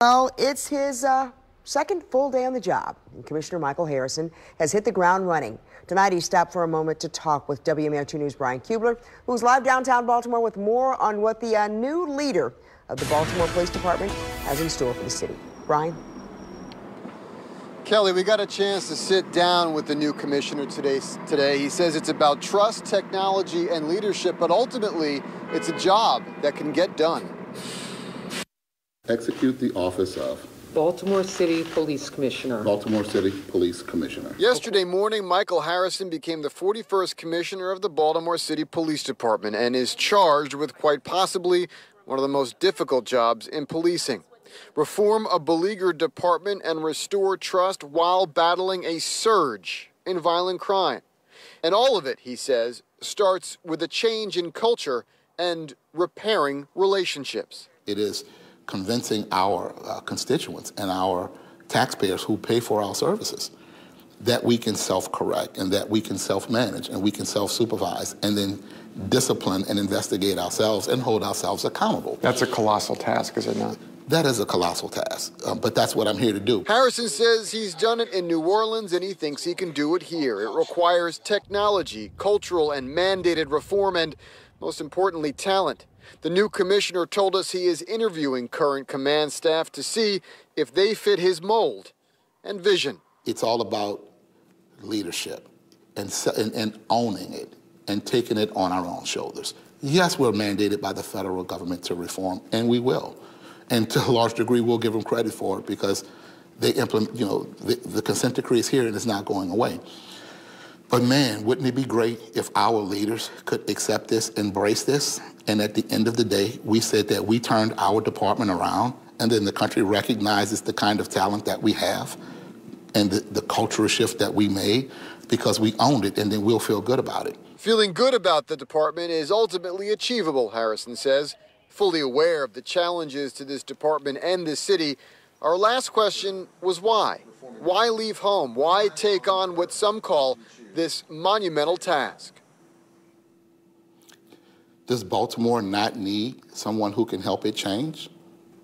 Well, it's his second full day on the job, and Commissioner Michael Harrison has hit the ground running. Tonight, he stopped for a moment to talk with WMAR2 News' Brian Kubler, who's live downtown Baltimore with more on what the new leader of the Baltimore Police Department has in store for the city. Brian? Kelly, we got a chance to sit down with the new commissioner today. He says it's about trust, technology, and leadership, but ultimately, it's a job that can get done. Execute the office of Baltimore City Police Commissioner. Baltimore City Police Commissioner. Yesterday morning, Michael Harrison became the 41st Commissioner of the Baltimore City Police Department and is charged with quite possibly one of the most difficult jobs in policing. Reform a beleaguered department and restore trust while battling a surge in violent crime. And all of it, he says, starts with a change in culture and repairing relationships. It is convincing our constituents and our taxpayers who pay for our services that we can self-correct and that we can self-manage and we can self-supervise and then discipline and investigate ourselves and hold ourselves accountable. That's a colossal task, is it not? That is a colossal task, but that's what I'm here to do. Harrison says he's done it in New Orleans and he thinks he can do it here. It requires technology, cultural and mandated reform, and most importantly, talent. The new commissioner told us he is interviewing current command staff to see if they fit his mold and vision. It's all about leadership and owning it and taking it on our own shoulders. Yes, we're mandated by the federal government to reform, and we will. And to a large degree, we'll give them credit for it because they implement, the consent decree is here and it's not going away. But man, wouldn't it be great if our leaders could accept this, embrace this, and at the end of the day, we said that we turned our department around, and then the country recognizes the kind of talent that we have and the cultural shift that we made because we owned it, and then we'll feel good about it. Feeling good about the department is ultimately achievable, Harrison says. Fully aware of the challenges to this department and this city, our last question was why? Why leave home? Why take on what some call this monumental task? Does Baltimore not need someone who can help it change?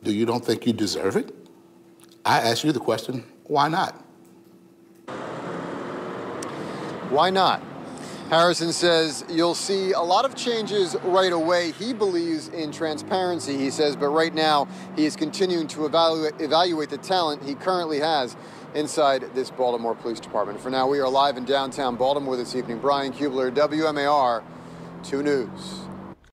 You don't think you deserve it? I ask you the question, why not? Why not? Harrison says you'll see a lot of changes right away. He believes in transparency, he says, but right now he is continuing to evaluate the talent he currently has inside this Baltimore Police Department. For now, we are live in downtown Baltimore this evening. Brian Kubler, WMAR 2 News.